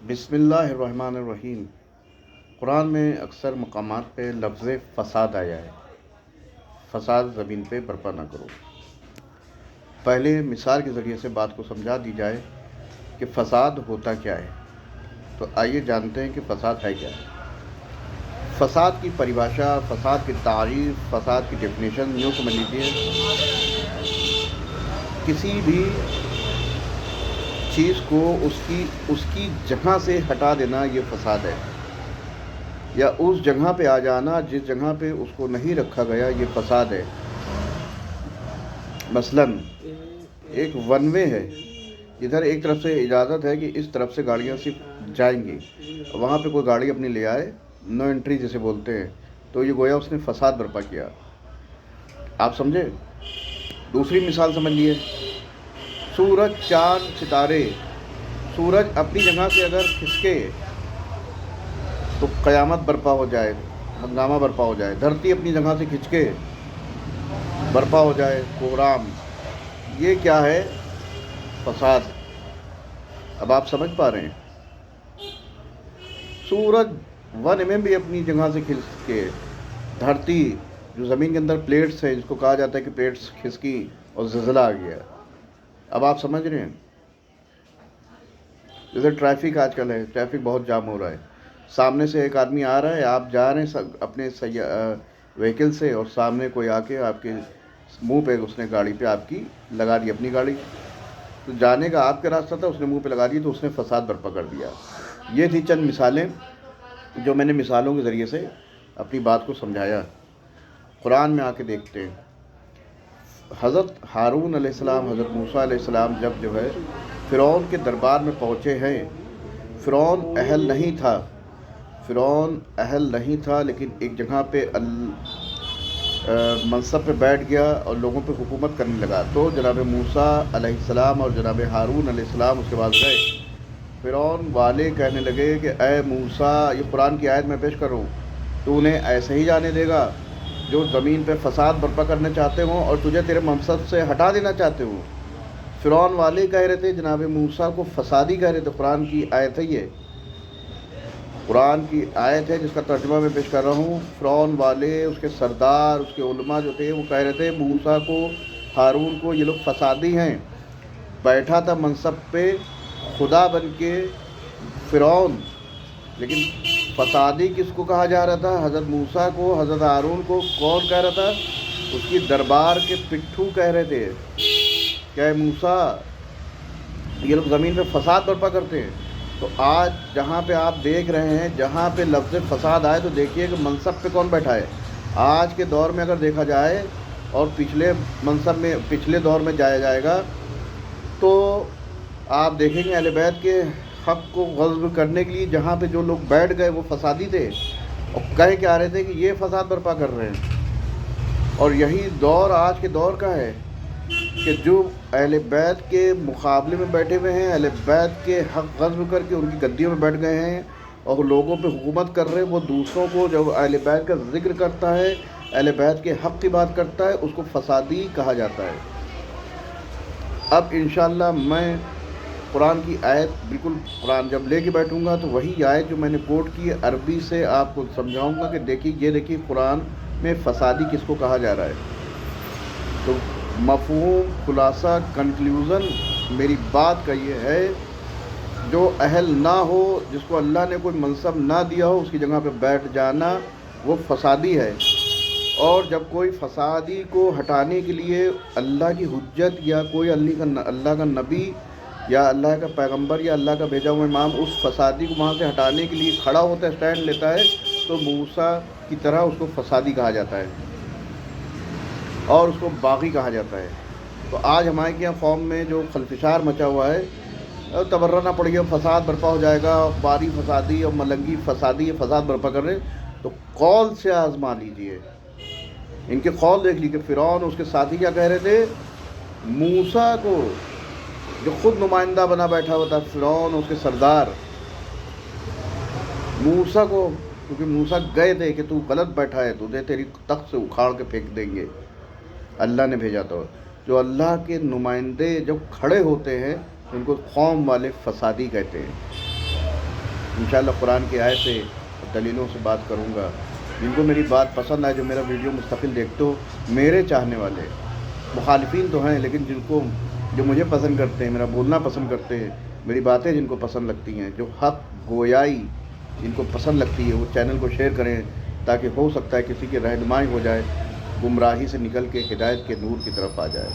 بسم اللہ الرحمن الرحیم۔ قرآن میں اکثر مقامات پہ لفظ فساد آیا ہے۔ فساد زمین پہ برپا نہ کرو۔ پہلے مثال کے ذریعے سے بات کو سمجھا دی جائے کہ فساد ہوتا کیا ہے، تو آئیے جانتے ہیں کہ فساد ہے کیا ہے۔ فساد کی پریبھاشا، فساد کی تعریف، فساد کی ڈیفینیشن یوں سمجھ لیجیے، کسی بھی چیز کو اس کی جگہ سے ہٹا دینا یہ فساد ہے، یا اس جگہ پہ آ جانا جس جگہ پہ اس کو نہیں رکھا گیا یہ فساد ہے۔ مثلاً ایک ون وے ہے، ادھر ایک طرف سے اجازت ہے کہ اس طرف سے گاڑیاں صرف جائیں گی، وہاں پہ کوئی گاڑی اپنی لے آئے، نو انٹری جسے بولتے ہیں، تو یہ گویا اس نے فساد برپا کیا۔ آپ سمجھے؟ دوسری مثال سمجھ لیے، سورج، چاند، ستارے۔ سورج اپنی جگہ سے اگر کھسکے تو قیامت برپا ہو جائے، ہنگامہ برپا ہو جائے۔ دھرتی اپنی جگہ سے کھنچ کے برپا ہو جائے، کوہرام۔ یہ کیا ہے؟ فساد۔ اب آپ سمجھ پا رہے ہیں؟ سورج ون میں بھی اپنی جگہ سے کھسک کے، دھرتی جو زمین کے اندر پلیٹس ہے، جس کو کہا جاتا ہے کہ پلیٹس کھسکی اور زلزلہ آ گیا۔ اب آپ سمجھ رہے ہیں؟ جیسے ٹریفک آج کل ہے، ٹریفک بہت جام ہو رہا ہے، سامنے سے ایک آدمی آ رہا ہے، آپ جا رہے ہیں اپنے وہیکل سے، اور سامنے کوئی آ کے آپ کے منہ پہ اس نے گاڑی پہ آپ کی لگا دی اپنی گاڑی، تو جانے کا آپ کا راستہ تھا، اس نے منہ پہ لگا دی، تو اس نے فساد برپا کر دیا۔ یہ تھی چند مثالیں جو میں نے مثالوں کے ذریعے سے اپنی بات کو سمجھایا۔ قرآن میں آ کے دیکھتے ہیں، حضرت ہارون علیہ السلام، حضرت موسیٰ علیہ السلام جب فرعون کے دربار میں پہنچے ہیں، فرعون اہل نہیں تھا، لیکن ایک جگہ پہ منصب پہ بیٹھ گیا اور لوگوں پہ حکومت کرنے لگا، تو جناب موسیٰ علیہ السلام اور جناب ہارون علیہ السلام اس کے بعد گئے۔ فرعون والے کہنے لگے کہ اے موسیٰ، یہ قرآن کی آیت میں پیش کر رہا ہوں، تو انہیں ایسے ہی جانے دے گا جو زمین پہ فساد برپا کرنا چاہتے ہوں اور تجھے تیرے منصب سے ہٹا دینا چاہتے ہوں؟ فرعون والے کہہ رہے تھے جناب موسیٰ کو فسادی کہہ رہے تھے۔ قرآن کی آیت ہے، یہ قرآن کی آیت ہے جس کا ترجمہ میں پیش کر رہا ہوں۔ فرعون والے، اس کے سردار، اس کے علماء جو تھے، وہ کہہ رہے تھے موسیٰ کو، ہارون کو، یہ لوگ فسادی ہیں۔ بیٹھا تھا منصب پہ خدا بن کے فرعون، لیکن فسادی کس کو کہا جا رہا تھا؟ حضرت موسیٰ کو، حضرت ہارون کو۔ کون کہہ رہا تھا؟ اس کی دربار کے پٹھو کہہ رہے تھے کہ اے موسیٰ، یہ لوگ زمین پہ فساد برپا کرتے ہیں۔ تو آج جہاں پہ آپ دیکھ رہے ہیں، جہاں پہ لفظ فساد آئے، تو دیکھیے کہ منصب پہ کون بیٹھا ہے۔ آج کے دور میں اگر دیکھا جائے اور پچھلے دور میں جایا جائے گا، تو آپ دیکھیں گے اہل بیت کے حق کو غصب کرنے کے لیے جہاں پہ جو لوگ بیٹھ گئے وہ فسادی تھے، اور کہہ کے آ رہے تھے کہ یہ فساد برپا کر رہے ہیں۔ اور یہی دور آج کے دور کا ہے کہ جو اہل بیت کے مقابلے میں بیٹھے ہوئے ہیں، اہل بیت کے حق غصب کر کے ان کی گدیوں میں بیٹھ گئے ہیں اور لوگوں پہ حکومت کر رہے ہیں، وہ دوسروں کو جب اہل بیت کا ذکر کرتا ہے، اہل بیت کے حق کی بات کرتا ہے، اس کو فسادی کہا جاتا ہے۔ اب انشاءاللہ میں قرآن کی آیت، بالکل قرآن جب لے کے بیٹھوں گا تو وہی آیت جو میں نے کوٹ کی ہے عربی سے آپ کو سمجھاؤں گا کہ دیکھیے قرآن میں فسادی کس کو کہا جا رہا ہے۔ تو مفہوم، خلاصہ، کنکلیوژن میری بات کا یہ ہے، جو اہل نہ ہو، جس کو اللہ نے کوئی منصب نہ دیا ہو، اس کی جگہ پہ بیٹھ جانا وہ فسادی ہے۔ اور جب کوئی فسادی کو ہٹانے کے لیے اللہ کی حجت یا کوئی اللہ کا نبی یا اللہ کا پیغمبر یا اللہ کا بھیجا ہوا امام اس فسادی کو وہاں سے ہٹانے کے لیے کھڑا ہوتا ہے، اسٹینڈ لیتا ہے، تو موسیٰ کی طرح اس کو فسادی کہا جاتا ہے اور اس کو باغی کہا جاتا ہے۔ تو آج ہمارے یہاں قوم میں جو خلفشار مچا ہوا ہے، تبرہ نہ پڑی، فساد برپا ہو جائے گا، باری فسادی اور ملنگی فسادی فساد برپا کر رہے، تو قول سے آزما لیجئے۔ ان کے قول دیکھ لیجیے کہ فرعون اس کے ساتھی کیا کہہ رہے تھے؟ موسیٰ کو، جو خود نمائندہ بنا بیٹھا ہوا تھا، فرعون اس کے سردار، موسیٰ کو، کیونکہ موسیٰ گئے تھے کہ تو غلط بیٹھا ہے، تجھے تیری تخت سے اکھاڑ کے پھینک دیں گے، اللہ نے بھیجا تو۔ جو اللہ کے نمائندے جب کھڑے ہوتے ہیں ان کو قوم والے فسادی کہتے ہیں۔ انشاءاللہ قرآن کی آیت سے اور دلیلوں سے بات کروں گا. جن کو میری بات پسند آئے، جو میرا ویڈیو مستقل دیکھتے ہو، میرے چاہنے والے مخالفین تو ہیں، لیکن جو مجھے پسند کرتے ہیں، میرا بولنا پسند کرتے ہیں، میری باتیں جن کو پسند لگتی ہیں، جو حق گویائی جن کو پسند لگتی ہے، وہ چینل کو شیئر کریں، تاکہ ہو سکتا ہے کسی کی رہنمائی ہو جائے، گمراہی سے نکل کے ہدایت کے نور کی طرف آ جائے.